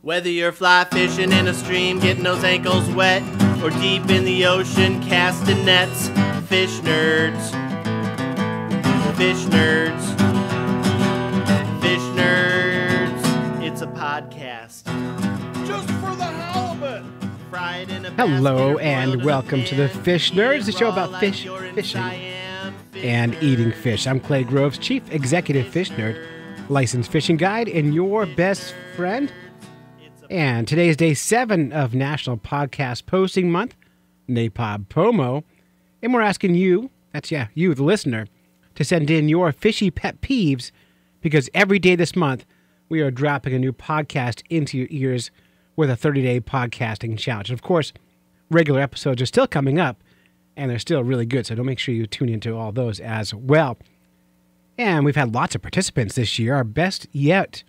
Whether you're fly fishing in a stream, getting those ankles wet, or deep in the ocean casting nets, Fish Nerds. Fish Nerds. Fish Nerds. It's a podcast. Just for the halibut. Fried in a Hello basket or and boiled in a welcome to the pan. Fish Nerds, the show Raw about like fish, you're in fishing, Cheyenne. Fish and Nerds. eating fish. I'm Clay Groves, Chief Executive Fish Nerd, licensed fishing guide, and your best friend. And today is day 7 of National Podcast Posting Month, NAPOD POMO, and we're asking you, you, the listener, to send in your fishy pet peeves, because every day this month we are dropping a new podcast into your ears with a 30-day podcasting challenge. And of course, regular episodes are still coming up, and they're still really good, so make sure you tune into all those as well. And we've had lots of participants this year, our best yet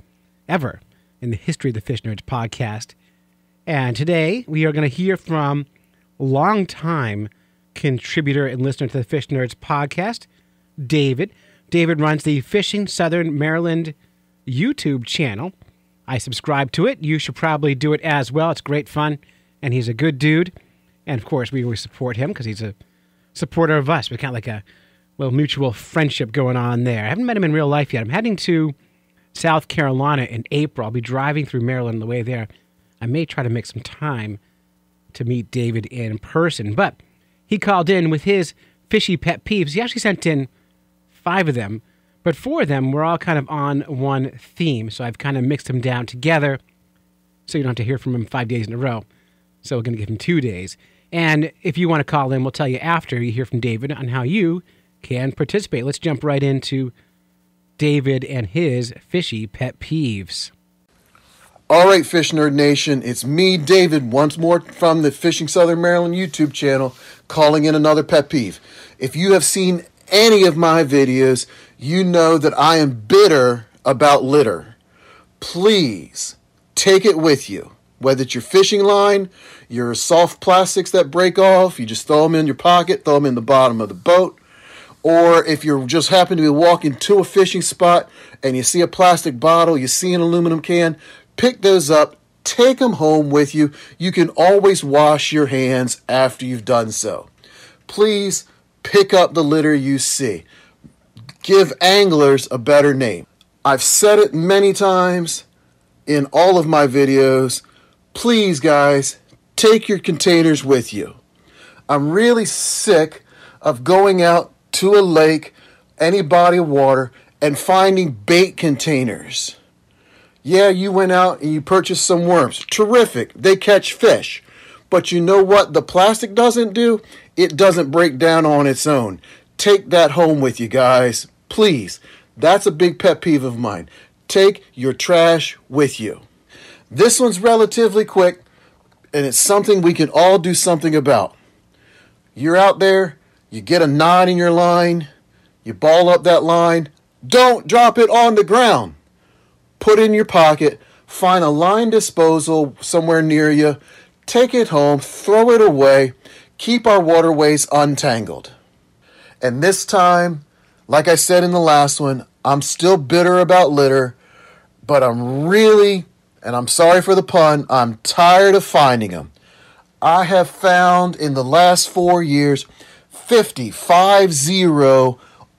ever in the history of the Fish Nerds podcast. And today we are going to hear from longtime contributor and listener to the Fish Nerds podcast, David. David runs the Fishing Southern Maryland YouTube channel. I subscribe to it. You should probably do it as well. It's great fun, and he's a good dude. And, of course, we always support him because he's a supporter of us. We're kind of like a little mutual friendship going on there. I haven't met him in real life yet. I'm heading to South Carolina in April. I'll be driving through Maryland on the way there. I may try to make some time to meet David in person. But he called in with his fishy pet peeves. He actually sent in 5 of them, but 4 of them were all kind of on one theme. So I've kind of mixed them down together so you don't have to hear from him 5 days in a row. So we're going to give him 2 days. And if you want to call in, we'll tell you after you hear from David on how you can participate. Let's jump right into David and his fishy pet peeves. All right, Fish Nerd Nation, it's me, David, once more from the Fishing Southern Maryland YouTube channel, calling in another pet peeve. If you have seen any of my videos, you know that I am bitter about litter. Please take it with you. Whether it's your fishing line, your soft plastics that break off, you just throw them in your pocket, throw them in the bottom of the boat. Or if you just happen to be walking to a fishing spot and you see a plastic bottle, you see an aluminum can, pick those up, take them home with you. You can always wash your hands after you've done so. Please pick up the litter you see. Give anglers a better name. I've said it many times in all of my videos. Please, guys, take your containers with you. I'm really sick of going out to a lake, any body of water, and finding bait containers. Yeah, you went out and you purchased some worms. Terrific. They catch fish. But you know what the plastic doesn't do? It doesn't break down on its own. Take that home with you, guys. Please. That's a big pet peeve of mine. Take your trash with you. This one's relatively quick, and it's something we can all do something about. You're out there. You get a knot in your line, you ball up that line, don't drop it on the ground. Put it in your pocket, find a line disposal somewhere near you, take it home, throw it away, keep our waterways untangled. And this time, like I said in the last one, I'm still bitter about litter, but I'm sorry for the pun, I'm tired of finding them. I have found in the last 4 years 50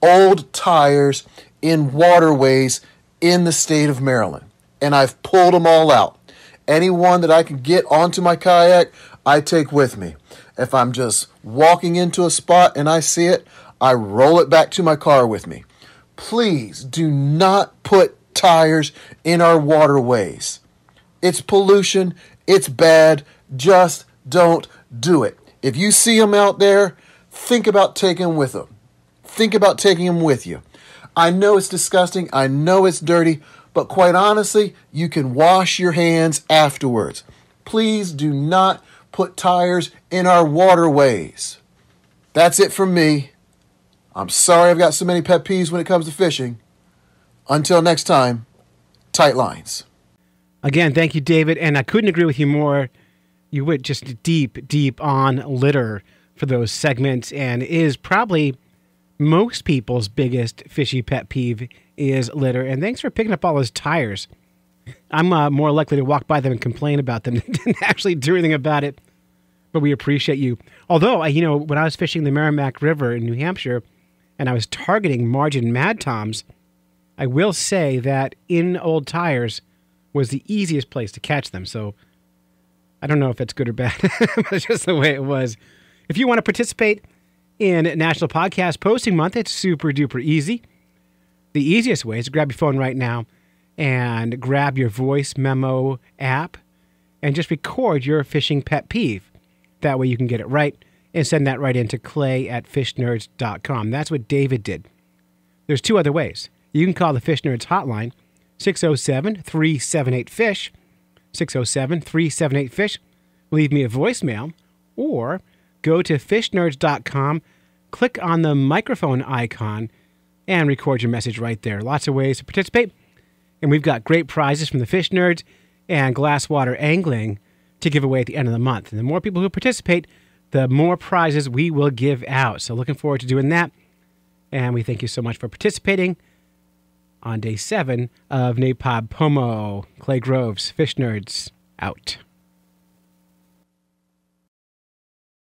old tires in waterways in the state of Maryland. And I've pulled them all out. Any one that I can get onto my kayak, I take with me. If I'm just walking into a spot and I see it, I roll it back to my car with me. Please do not put tires in our waterways. It's pollution. It's bad. Just don't do it. If you see them out there, think about taking them with them. Think about taking them with you. I know it's disgusting. I know it's dirty. But quite honestly, you can wash your hands afterwards. Please do not put tires in our waterways. That's it from me. I'm sorry I've got so many pet peeves when it comes to fishing. Until next time, tight lines. Again, thank you, David. And I couldn't agree with you more. You went just deep on litter for those segments, and it is probably most people's biggest fishy pet peeve is litter. And thanks for picking up all those tires I'm more likely to walk by them and complain about them than actually do anything about it. But we appreciate you. Although, when I was fishing the Merrimack River in New Hampshire and I was targeting margin mad toms, I will say that in old tires was the easiest place to catch them. So I don't know if it's good or bad, but it's just the way it was. If you want to participate in National Podcast Posting Month, it's super duper easy. The easiest way is to grab your phone right now and grab your voice memo app and just record your fishing pet peeve. That way you can get it right and send that right into clay@fishnerds.com. That's what David did. There's two other ways. You can call the Fish Nerds Hotline, 607-378-FISH, 607-378-FISH. Leave me a voicemail, or go to fishnerds.com, click on the microphone icon, and record your message right there. Lots of ways to participate, and we've got great prizes from the Fish Nerds and Glasswater Angling to give away at the end of the month. And the more people who participate, the more prizes we will give out. So looking forward to doing that, and we thank you so much for participating on day 7 of NAPOD Pomo. Clay Groves, Fish Nerds, out.